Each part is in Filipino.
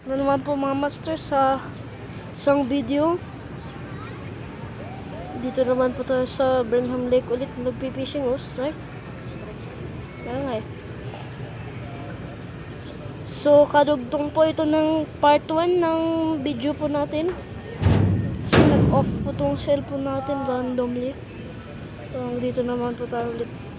na naman po mga master sa isang video. Dito naman po tayo sa Burnham Lake ulit, nagpipishing strike. Kaya nga eh. So kadugtong po ito ng part 1 ng video po natin. Kasi nag-off po tong cellphone natin randomly. So dito naman po tayo ulit.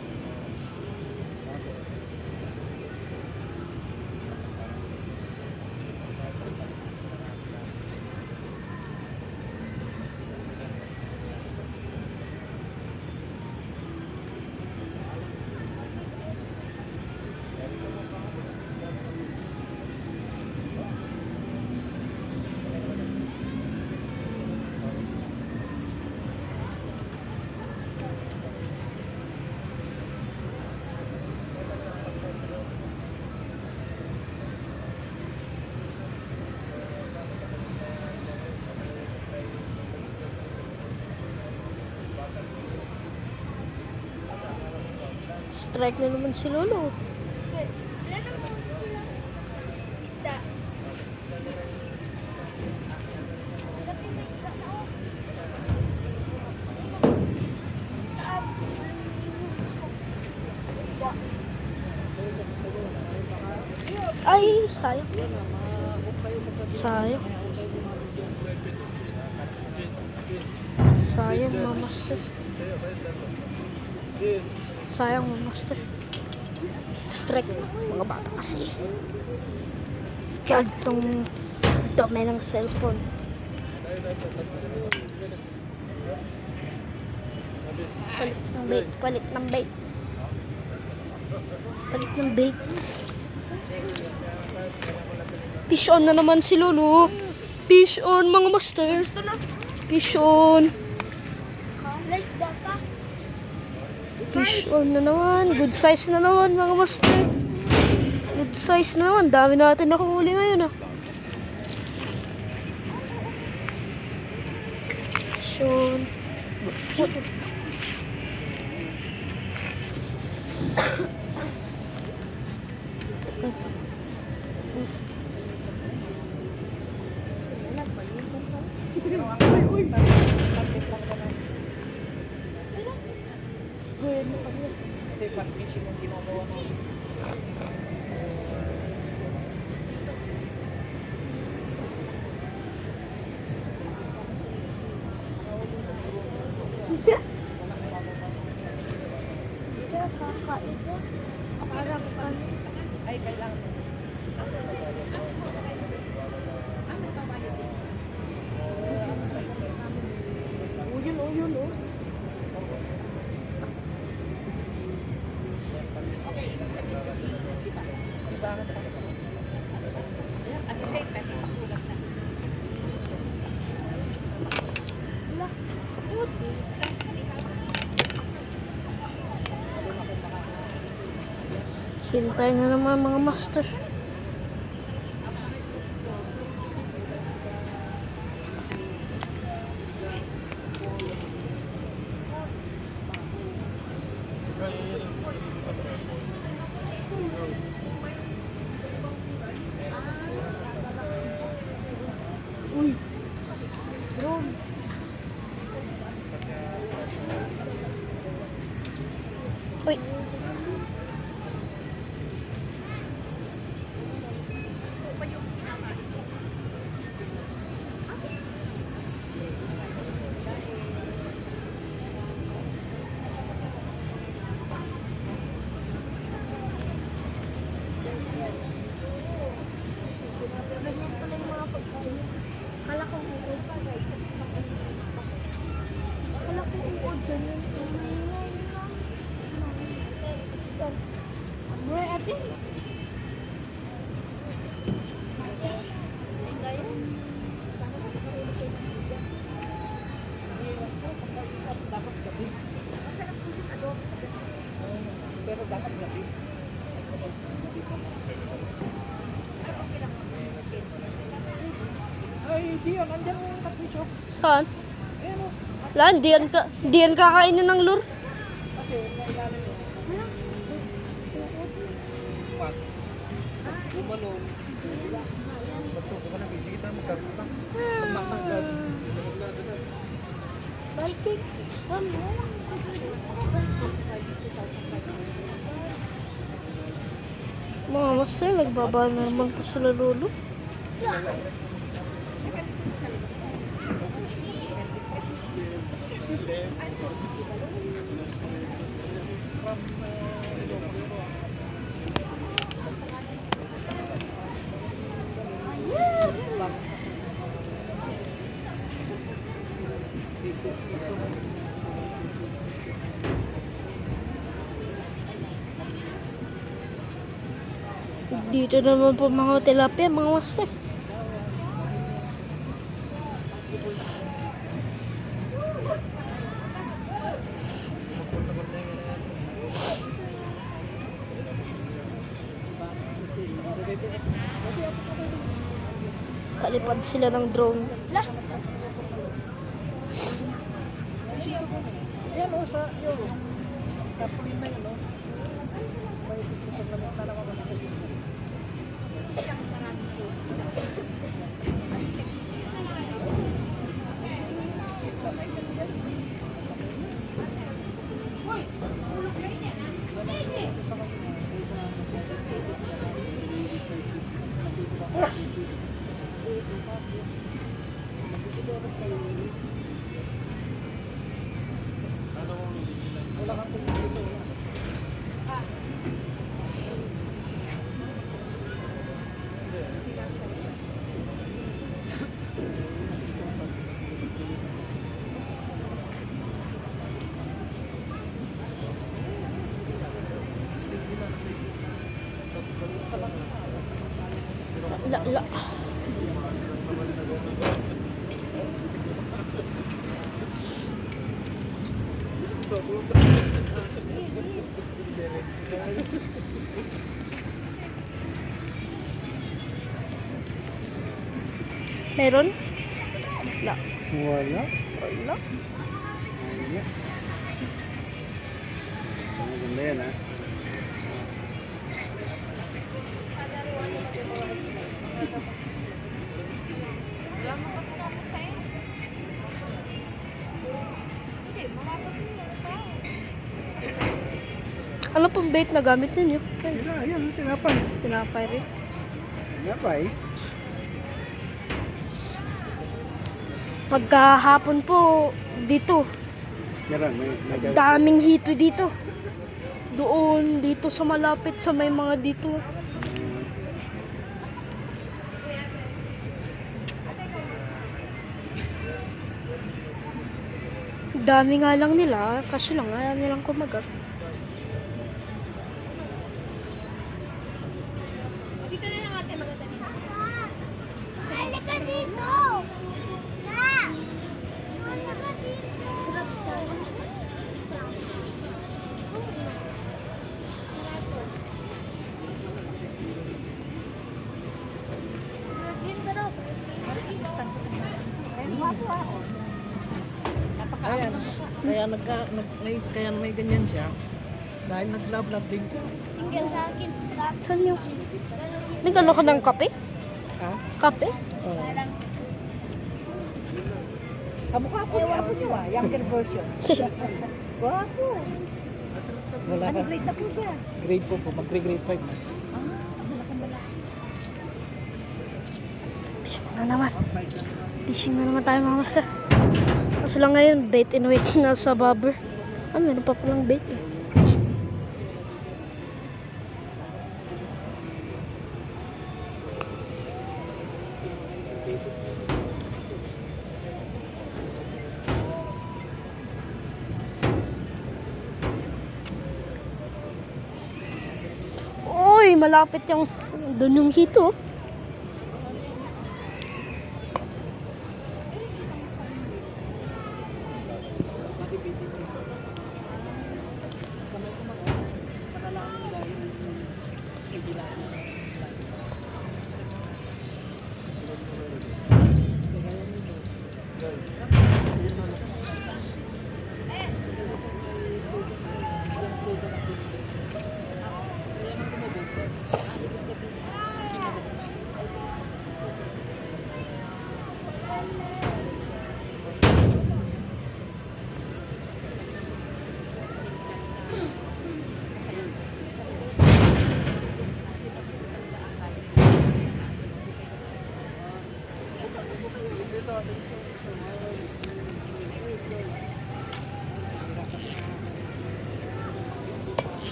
Strike na naman si Lolo. Ay, sayang. Sayang. Sayang, mga master. Sayang, mga master. Strike, mga bata kasi. Kaya itong dami ng cellphone. Palit ng bait, palit ng bait. Palit ng baits. Fish on na naman si Lolo. Fish on, mga master. Fish on. Fish on na naman. Good size na naman, mga master. Good size na naman. Dami natin nakahuli ngayon Fish on. Kasi pan-fishing ang ginagawa mo. Ay, kailangan. Yun. Hintay na naman, mga master. Uy, drone. Uy. Kala ko uod pa guys. Kala ko uod ganyan. Bro, ate. Pero dapat gabi. Ay, Dion, andyan mo yung katwisyo. Saan? Ayan o. Lan, diyan kakainin ng lure. Kasi, nailalim mo. Pas. Umalong. Bato ko karta. Matanggal. Baltic. Mga master, nagbaba na naman po sila lolo. Dito naman po mga tilapia, mga master. Palipad sila ng drone. Lah! Yan o sa yun. Tapos na yun o. May paglamat na naman sa yun. Sabay kasi yan. Wala kang dito. La. Meron? La. Wala. Wala. Wala. Maganda yan ha. Ano pong bait na gamit ninyo? Yan, tinapay. Tinapay rin. Tinapay. Pagkahapon po dito, Meron, may daming hito dito. Doon, dito sa malapit sa may mga dito. Dami nga lang nila, kasi lang ayaw nilang kumagat. Halika dito! Na! Halika dito! Ayan, kaya may ganyan siya. Dahil naglablab din siya. Single sa akin. Saan yun? Nagkano ka ng kape? Ha? Kape? Oo. Kamukha po ni Apo niyo younger version. Wapo. Wala ka. Ano grade na po siya? Grade 4 po, mag-grade 5 na. Malaki-malaki. Fishing na naman. Fishing na naman tayo mga master. Kasi lang ngayon, bait and wait na sa bobber. Ah, meron pa palang bait eh. Uy, malapit yung doon yung hito.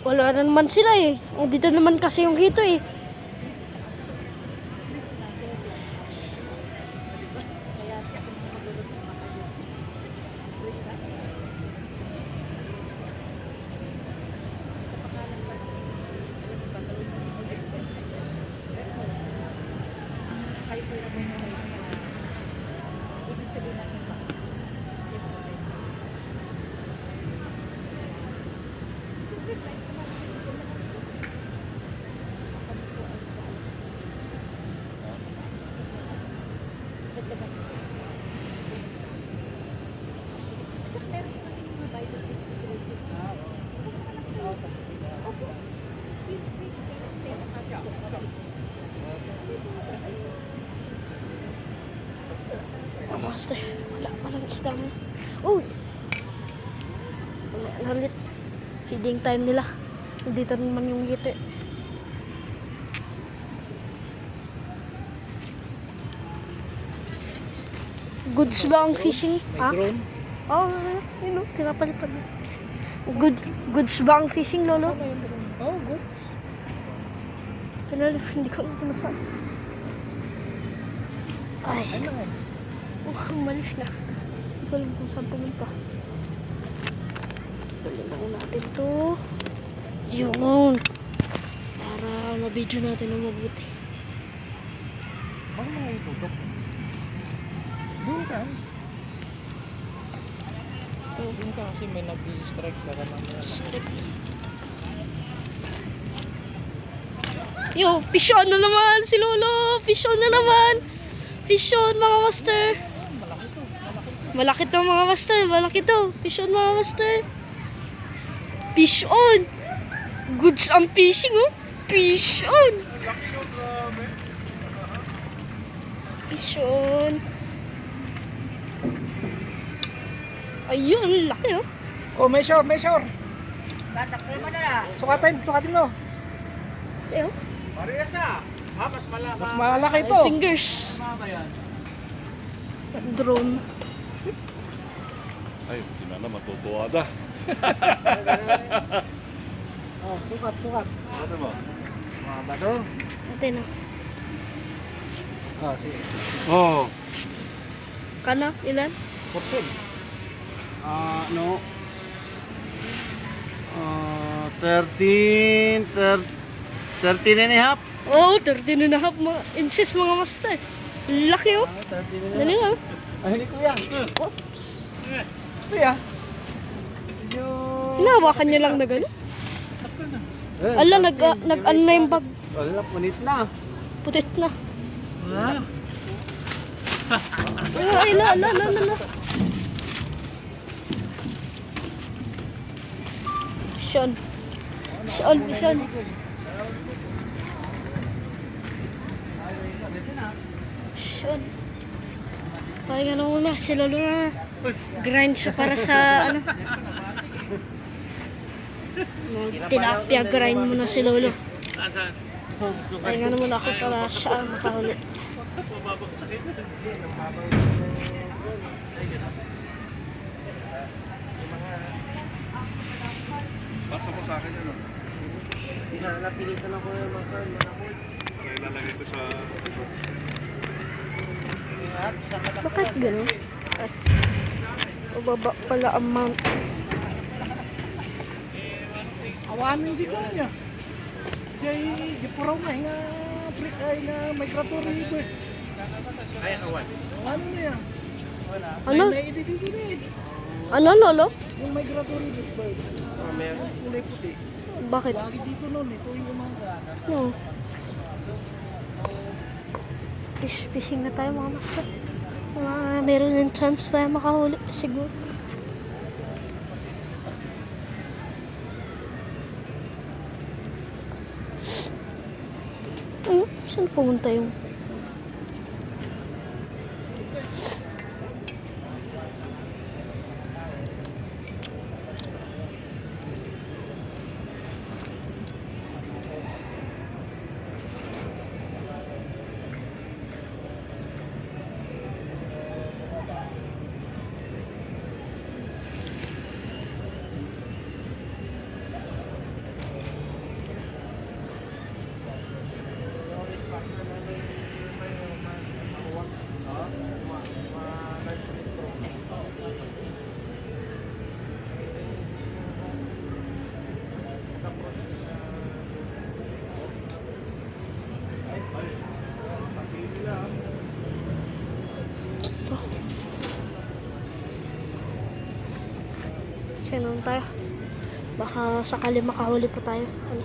Wala na naman sila eh. Dito naman kasi yung hito eh. Oh, master. Wala palang isda mo. Uy! Nalit. Feeding time nila. Dito naman yung hito eh. Goods ba ang fishing? Ha? Drone? Oh, yun o. Pinapalipad. Goods ba ang fishing, lolo? Oh, good. Hindi ko alam kung nasaan. Ay. Ano nga? Umalis na. Hindi ko alam kung saan pumunta. Balik lang natin to. Yun. Para mabidyo natin na mabuti. Ano mga itutok? Doon ka. Doon ka kasi may nag-strike ka naman. Strip. Yo, fish on na naman si Lolo. Fish on na naman. Fish on mga master. Malaki to. Malaki to mga master. Malaki to. Fish on mga master. Fish on. Goods ang fishing oh. Fish on. Fish on. Ayun, laki oh. Oh, may shore, may shore. Sukatin mo. Ayun. Mas malaki to. Fingers. Drone. Ay, hindi na matutuwa na. Oh, sukat. Ano mo? Mga bato. Ate na. Oh, sige. Oh, Kana, ilan? 14. No. 13 and a half. Oh, 13 and a half inches mga master. Laki oh. 13 Dali nga. Ah, hindi ko yan. Oops. Gusto yan. Hinahawakan niya lang na gano'n. Ala, nag-ano na yung bag. Wala, punit na. Putit na. Ay, la. Sean. Sean. Pahinga na muna. Si Lolo na. Grind siya para sa ano. Tilapia grind muna si Lolo. Pahinga na muna ako para siya makahuli. pasa mo sa akin yun. Napilitan ako ng mga Kaya ilalagay ko sa... Bakit gano'n? Ay. Bababa pala ang mount. Awamin di ko niya. Di puraw nga, nga migratory bird. Ay, kawan. Ano na yan? Ano? May edit dito na eh. Ano, lolo? Yung migratory bird. Meron. Kulay puti. Bakit? Lagi dito noon eh. Tuwing umaga. No. Fishing na tayo mga master. Meron ng chance tayo makahuli siguro. Saan pumunta yung... Ito. Siya tayo. Baka sakali makahuli pa tayo. Ano?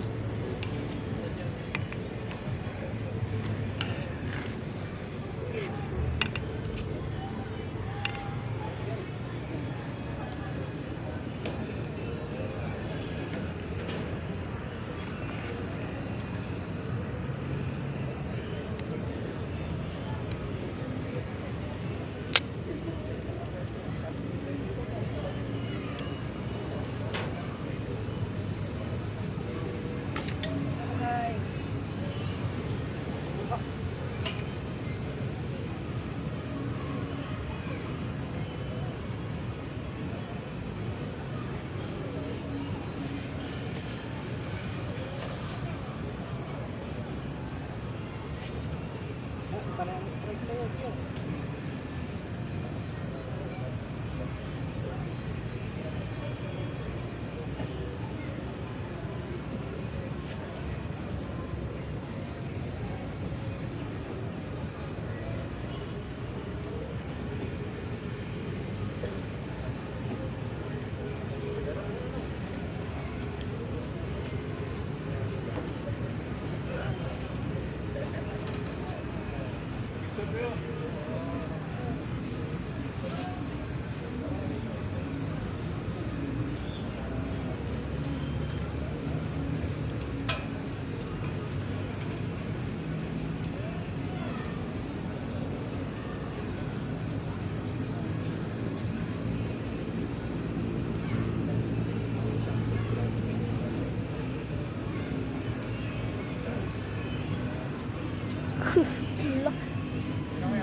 Parang strike sa'yo. Yun.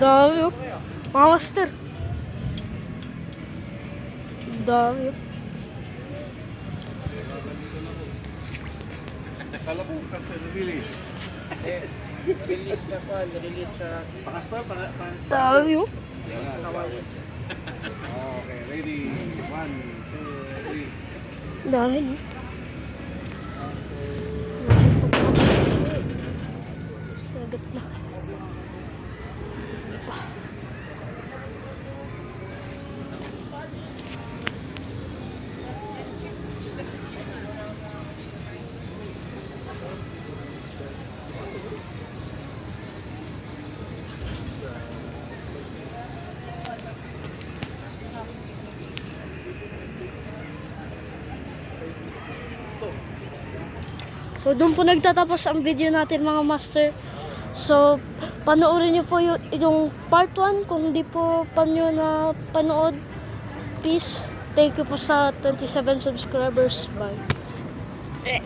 Dami oh. Mga master. Dami oh. Kala ko kasi release. Release sa kwan, release sa pakastor, Dami oh. sa kawawi. Okay, ready. 1, 2, 3. Dami no. Sagat na. So, doon po nagtatapos ang video natin mga master. So, panoorin nyo po itong part 1. Kung hindi po pa nyo na panood, please. Thank you po sa 27 subscribers. Bye.